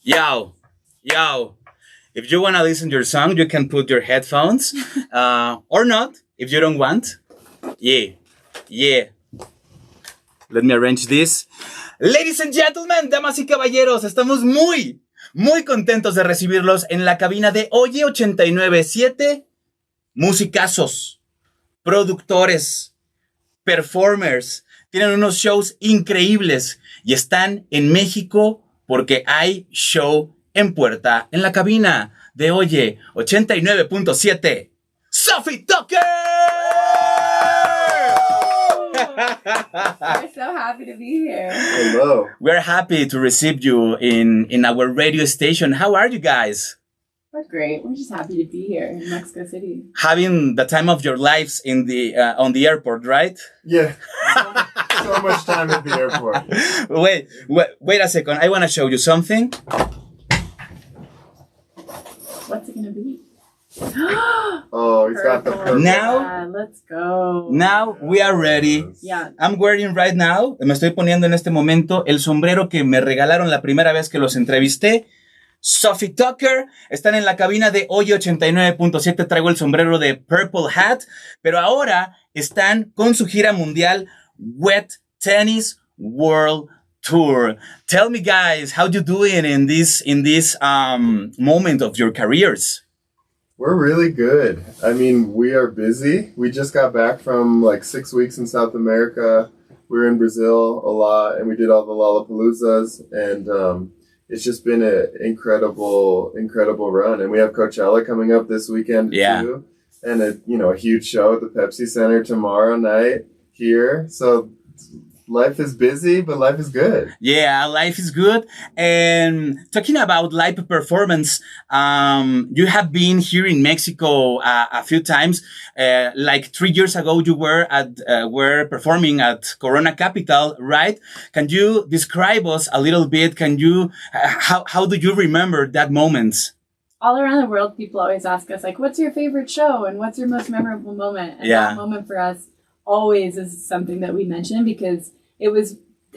Yo. If you want to listen to your song, you can put your headphones or not, if you don't want. Yeah. Let me arrange this. Ladies and gentlemen, damas y caballeros, estamos muy contentos de recibirlos en la cabina de Oye 89.7. Musicazos, productores, performers, tienen unos shows increíbles y están en México porque hay show en puerta en la cabina de Oye 89.7. Sofi Tukker! We're so happy to be here. Hello. We're happy to receive you in our radio station. How are you guys? We're great. We're just happy to be here in Mexico City. Having the time of your lives in the on the airport, right? Yeah. So much time at the airport. Wait a second. I want to show you something. What's it going to be? Oh, he's got the purple. Now, let's go. Now we are ready. Yeah. I'm wearing right now, me estoy poniendo en este momento el sombrero que me regalaron la primera vez que los entrevisté. Sofi Tukker, están en la cabina de Oye 89.7, traigo el sombrero de Purple Hat, pero ahora están con su gira mundial Wet Tennis World Tour. Tell me guys, how you doing in this moment of your careers? We're really good. I mean, we are busy. We just got back from like 6 weeks in South America. We were in Brazil a lot, and we did all the Lollapaloozas, and it's just been an incredible run. And we have Coachella coming up this weekend too, and a huge show at the Pepsi Center tomorrow night here. So life is busy, but life is good. Yeah, life is good. And talking about live performance, you have been here in Mexico a few times. Like 3 years ago, you were performing at Corona Capital, right? Can you describe us a little bit? How do you remember that moment? All around the world, people always ask us, like, what's your favorite show? And what's your most memorable moment? And that moment for us always is something that we mention because it was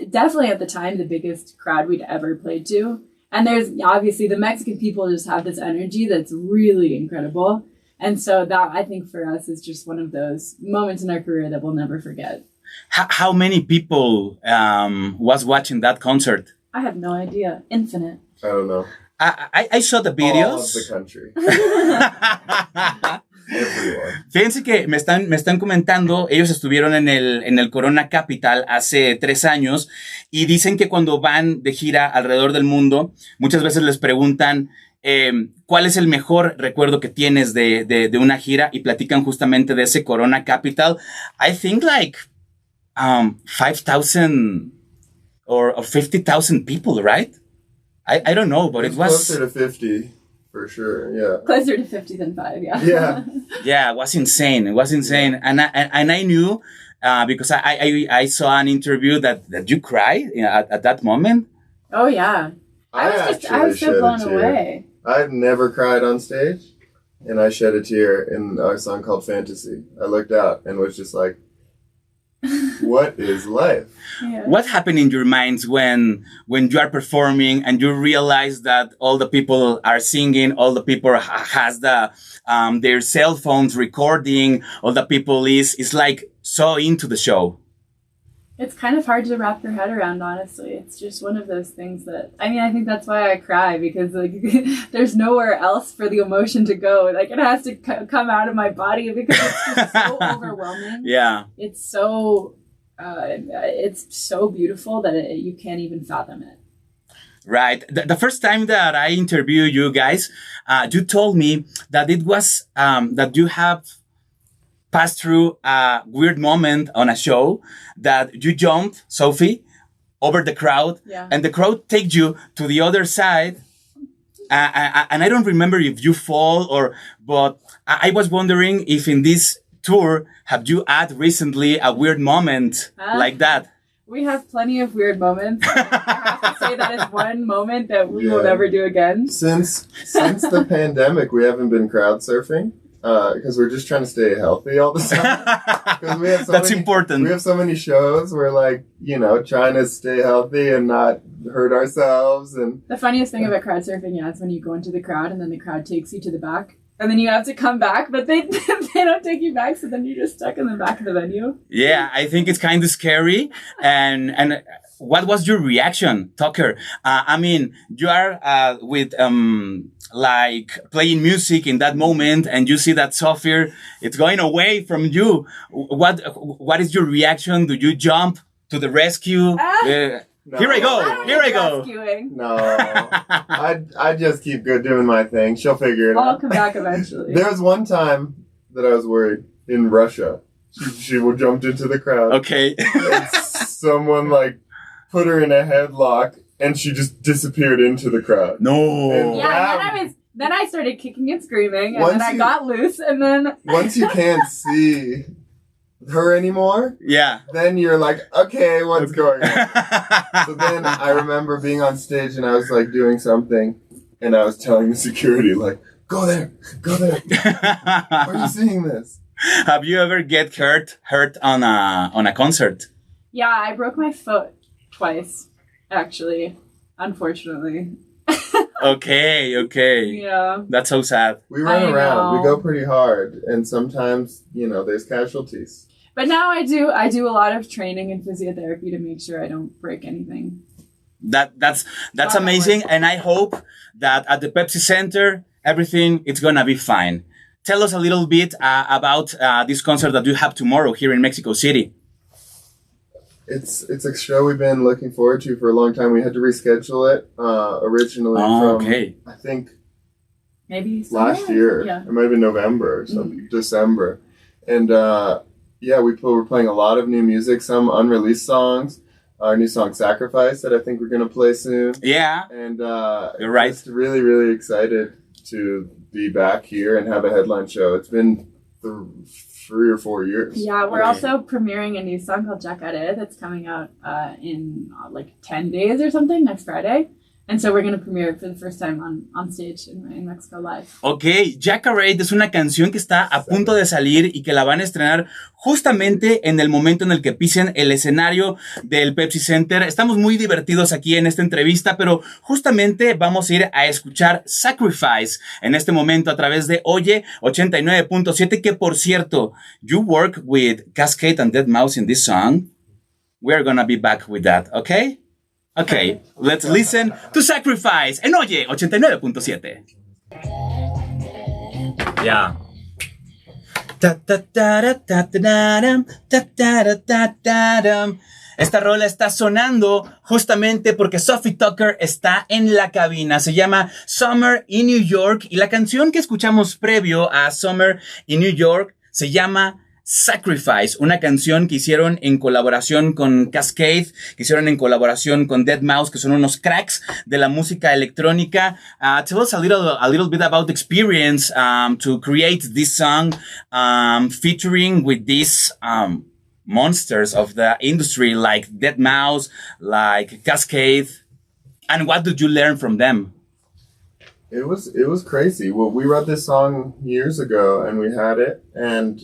definitely at the time the biggest crowd we'd ever played to. And there's obviously the Mexican people just have this energy that's really incredible. And so that I think for us is just one of those moments in our career that we'll never forget. How many people was watching that concert? I have no idea. Infinite. I don't know. I saw the videos. All of the country. Everyone. Fíjense que me están comentando, ellos estuvieron en el Corona Capital hace 3 años y dicen que cuando van de gira alrededor del mundo, muchas veces les preguntan ¿cuál es el mejor recuerdo que tienes de una gira? Y platican justamente de ese Corona Capital. I think like 5,000 or 50,000 people, right? I don't know, but it was closer to 50 for sure. Yeah, closer to 50 than 5. Yeah. Yeah, it was insane. And I knew because I saw an interview that you cried at that moment. Oh yeah, I was so blown away. I've never cried on stage, and I shed a tear in our song called Fantasy. I looked out and was just like, what is life? Yeah. What happened in your minds when you are performing and you realize that all the people are singing, all the people has their cell phones recording, all the people is like so into the show? It's kind of hard to wrap your head around, honestly. It's just one of those things that, I think that's why I cry, because like there's nowhere else for the emotion to go. Like it has to come out of my body because it's just so overwhelming. Yeah. It's so beautiful that you can't even fathom it. Right. The first time that I interviewed you guys, you told me that it was that you have passed through a weird moment on a show, that you jumped, Sophie, over the crowd, and the crowd takes you to the other side. And I don't remember if you fall but I was wondering if in this tour, have you had recently a weird moment like that? We have plenty of weird moments. I have to say that is one moment that we will never do again. Since the pandemic, we haven't been crowd surfing because we're just trying to stay healthy all the time. We have That's important. We have so many shows. We're like, trying to stay healthy and not hurt ourselves. And the funniest thing about crowd surfing, is when you go into the crowd and then the crowd takes you to the back. And then you have to come back, but they don't take you back, so then you're just stuck in the back of the venue. Yeah, I think it's kind of scary. And what was your reaction, Tukker? I mean, you are with like playing music in that moment, and you see that Sofi, it's going away from you. What is your reaction? Do you jump to the rescue? No. Here I go. Rescuing. No, I just keep doing my thing. She'll figure it out. I'll come back eventually. There was one time that I was worried in Russia. She jumped into the crowd. Okay. And someone put her in a headlock, and she just disappeared into the crowd. No. And then I started kicking and screaming, and then I got loose, and then once you can't see her anymore, then you're like, okay, what's going on? So then I remember being on stage and I was doing something, and I was telling the security go there. Are you seeing this? Have you ever get hurt on a concert? Yeah, I broke my foot twice, actually, unfortunately. Okay. Yeah. That's so sad. We run around. We go pretty hard, and sometimes, there's casualties. But now I do a lot of training and physiotherapy to make sure I don't break anything. That's amazing, and I hope that at the Pepsi Center everything is gonna be fine. Tell us a little bit about this concert that you have tomorrow here in Mexico City. It's a show we've been looking forward to for a long time. We had to reschedule it originally from I think maybe last year. Yeah. It might have been November or something, December, and we're playing a lot of new music, some unreleased songs. Our new song "Sacrifice" that I think we're gonna play soon. Yeah, and you're right. Just really, really excited to be back here and have a headline show. It's been 3 or 4 years. Yeah, we're also premiering a new song called Jacaré that's coming out in 10 days or something, next Friday. And so we're going to premiere it for the first time on stage in Mexico Live. Ok, Jacaré es una canción que está a punto de salir y que la van a estrenar justamente en el momento en el que pisen el escenario del Pepsi Center. Estamos muy divertidos aquí en esta entrevista, pero justamente vamos a ir a escuchar Sacrifice en este momento a través de Oye 89.7, que por cierto, you work with Cascade and deadmau5 in this song. We're gonna be back with that, okay? Okay, let's listen to Sacrifice en Oye 89.7. Yeah. Esta rola está sonando justamente porque Sofi Tukker está en la cabina. Se llama Summer in New York y la canción que escuchamos previo a Summer in New York se llama Sacrifice, una canción que hicieron en colaboración con Cascade, que hicieron en colaboración con deadmau5, que son unos cracks de la música electrónica. Tell us a little bit about the experience to create this song, featuring with these monsters of the industry like deadmau5, like Cascade, and what did you learn from them? It was crazy. Well, we wrote this song years ago, and we had it, and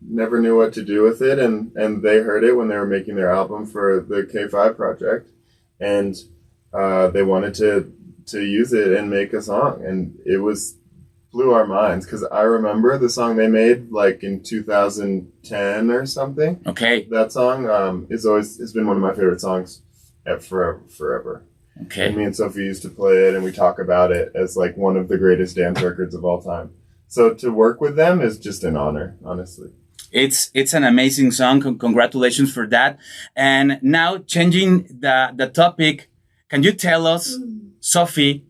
never knew what to do with it. And they heard it when they were making their album for the K5 project, and they wanted to use it and make a song, and it blew our minds because I remember the song they made in 2010 or something. Okay, that song has been one of my favorite songs forever. Okay. And me and Sofi used to play it, and we talk about it as one of the greatest dance records of all time. So to work with them is just an honor, honestly. It's an amazing song. Congratulations for that. And now changing the topic, can you tell us, Sofi,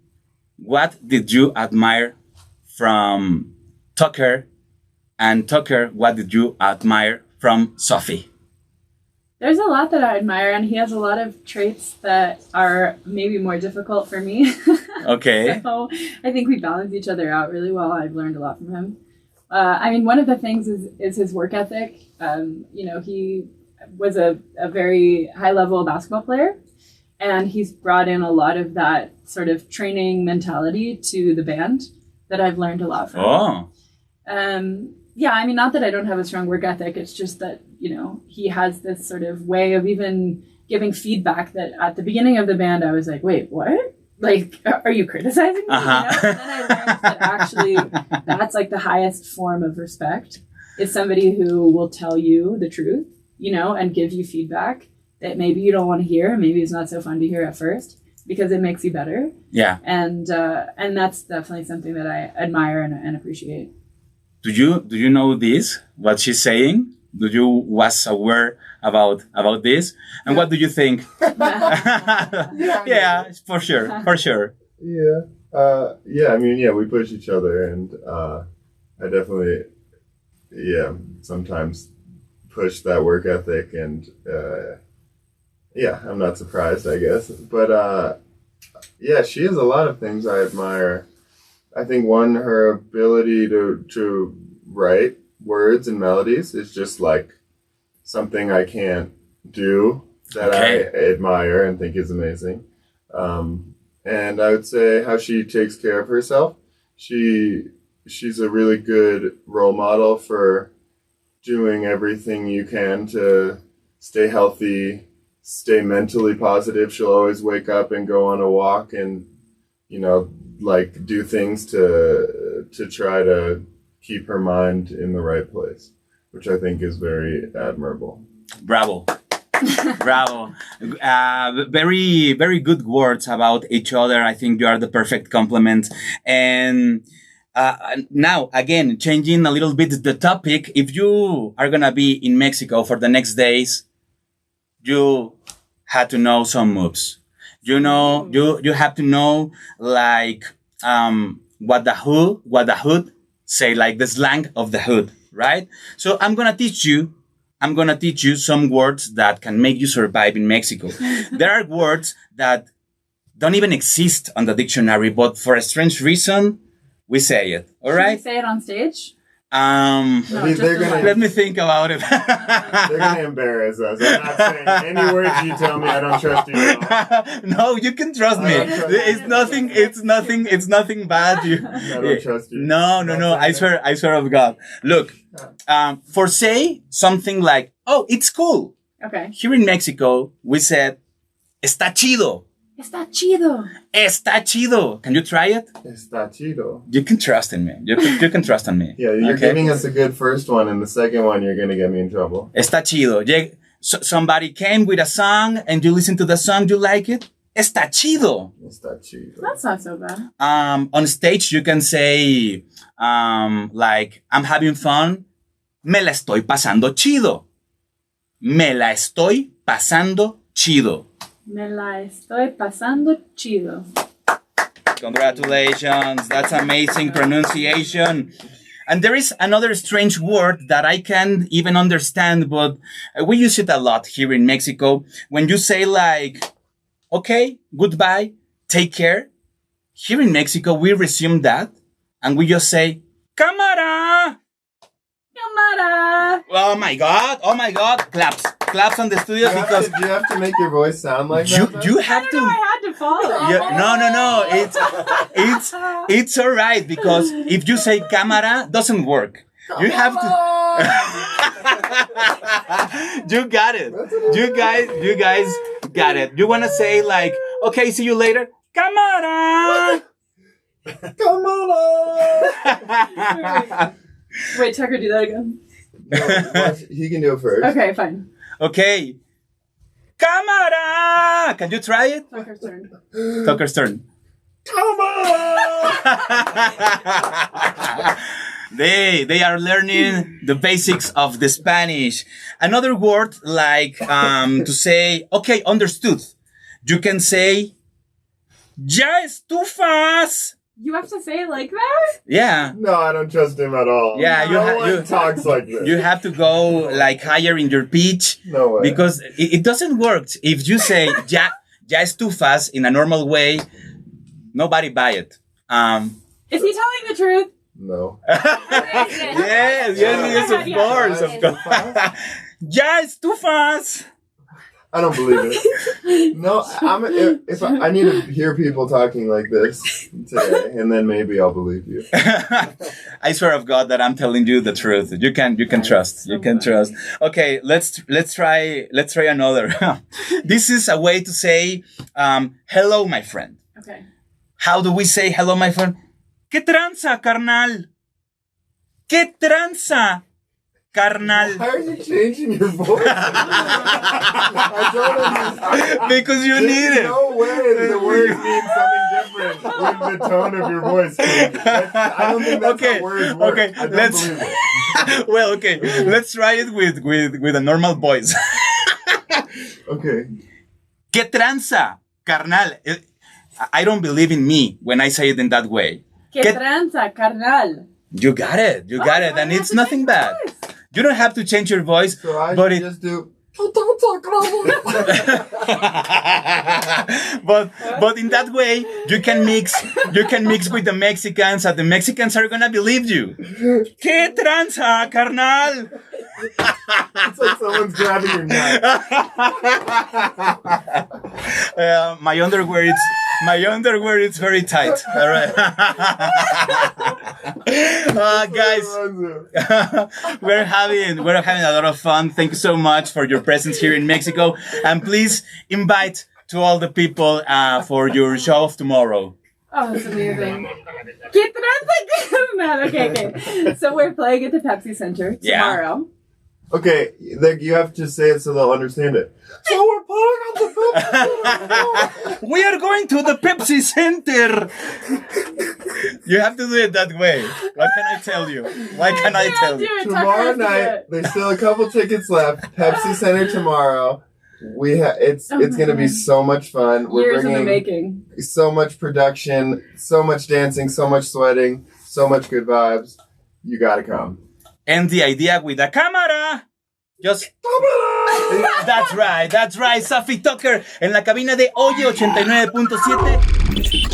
what did you admire from Tukker? And Tukker, what did you admire from Sofi? There's a lot that I admire, and he has a lot of traits that are maybe more difficult for me. Okay. So I think we balance each other out really well. I've learned a lot from him. One of the things is his work ethic. He was a very high-level basketball player, and he's brought in a lot of that sort of training mentality to the band that I've learned a lot from. Oh. Yeah, I mean, not that I don't have a strong work ethic. It's just that, he has this sort of way of even giving feedback that at the beginning of the band, I was like, wait, what? Like, are you criticizing me? Uh-huh. And then I learned that actually that's like the highest form of respect, is somebody who will tell you the truth, and give you feedback that maybe you don't want to hear, maybe it's not so fun to hear at first, because it makes you better. Yeah. And that's definitely something that I admire and appreciate. Do you know this? What she's saying? Do you was aware about this? And what do you think? Yeah, for sure. Yeah. I mean, we push each other, and I definitely, sometimes push that work ethic, and I'm not surprised, I guess. But she has a lot of things I admire. I think one, her ability to write words and melodies is just like something I can't do that I admire and think is amazing. And I would say how she takes care of herself. She's a really good role model for doing everything you can to stay healthy, stay mentally positive. She'll always wake up and go on a walk and, do things to try to keep her mind in the right place, which I think is very admirable. Bravo. Bravo. Very, very good words about each other. I think you are the perfect complement. And now, again, changing a little bit the topic, if you are going to be in Mexico for the next days, you had to know some moves. You have to know like what the hood say, like the slang of the hood, right? So I'm gonna teach you some words that can make you survive in Mexico. There are words that don't even exist on the dictionary, but for a strange reason, we say it. All right? Should we say it on stage? Let me think about it. They're gonna embarrass us. I'm not saying any words you tell me. I don't trust you at all. No, you can trust me. It's nothing bad. I don't trust you. No. I swear of God. Look, for say something like, "Oh, it's cool." Okay. Here in Mexico, we said, "Está chido." Está chido. Está chido. Can you try it? Está chido. You can trust in me. You can trust in me. Yeah, you're giving us a good first one, and the second one, you're going to get me in trouble. Está chido. Somebody came with a song, and you listen to the song, you like it? Está chido. Está chido. That's not so bad. On stage, you can say, like, I'm having fun. Me la estoy pasando chido. Me la estoy pasando chido. Me la estoy pasando chido. Congratulations. That's amazing pronunciation. And there is another strange word that I can't even understand, but we use it a lot here in Mexico. When you say like, okay, goodbye, take care. Here in Mexico, we resume that and we just say, cámara. Cámara. Oh my God. Claps on the studio because you have to make your voice sound like that. You have to. I had to follow. No. It's all right because if you say cámara, doesn't work. You have to. You got it. You guys got it. You wanna say like, okay, see you later. Cámara. Cámara. Wait, Tucker, do that again. No, he can do it first. Okay, fine. Okay. Cámara! Can you try it? Tucker's turn. They are learning the basics of the Spanish. Another word like to say, okay, understood. You can say, ya estufas. You have to say it like that? Yeah. No, I don't trust him at all. Yeah, you talks like this. You have to go like higher in your pitch. No way. Because it doesn't work. If you say ya estufas in a normal way, nobody buy it. Is he telling the truth? No. Yes, of course. Ya estufas. I don't believe it. No, if I need to hear people talking like this today, and then maybe I'll believe you. I swear of God that I'm telling you the truth. You can trust. You can trust. Okay, let's try another. This is a way to say hello, my friend. Okay. How do we say hello, my friend? ¿Qué tranza, carnal? ¿Qué tranza, carnal? Why are you changing your voice? I don't understand. Because you need There's it. no way the words mean something different when the tone of your voice changes. I don't think that's how words work. Okay, I don't let's. believe it. Well, okay, let's try it with a normal voice. Okay. ¿Qué tranza, carnal? I don't believe in me when I say it in that way. ¿Qué tranza, carnal? You got it, and it's nothing bad. You don't have to change your voice, So I but should it. just do. but in that way you can mix with the Mexicans, and the Mexicans are gonna believe you. ¿Qué tranza, carnal? It's like someone's grabbing your neck. My underwear is very tight. All right. Guys, we're having a lot of fun. Thank you so much for your presence here in Mexico, and please invite to all the people for your show of tomorrow. Oh, that's amazing. ¿Qué tranza, carnal? Okay. So we're playing at the Pepsi Center tomorrow. Okay, you have to say it so they'll understand it. So we're playing at the Pepsi. We are going to the Pepsi Center. You have to do it that way. What can I tell you? Tomorrow night, there's still a couple tickets left. Pepsi Center tomorrow. It's going to be so much fun. We're Years in the bringing making. so much production, so much dancing, so much sweating, so much good vibes. You got to come. And the idea with the cámara. Just. That's right. Sofi Tukker en la cabina de Oye 89.7.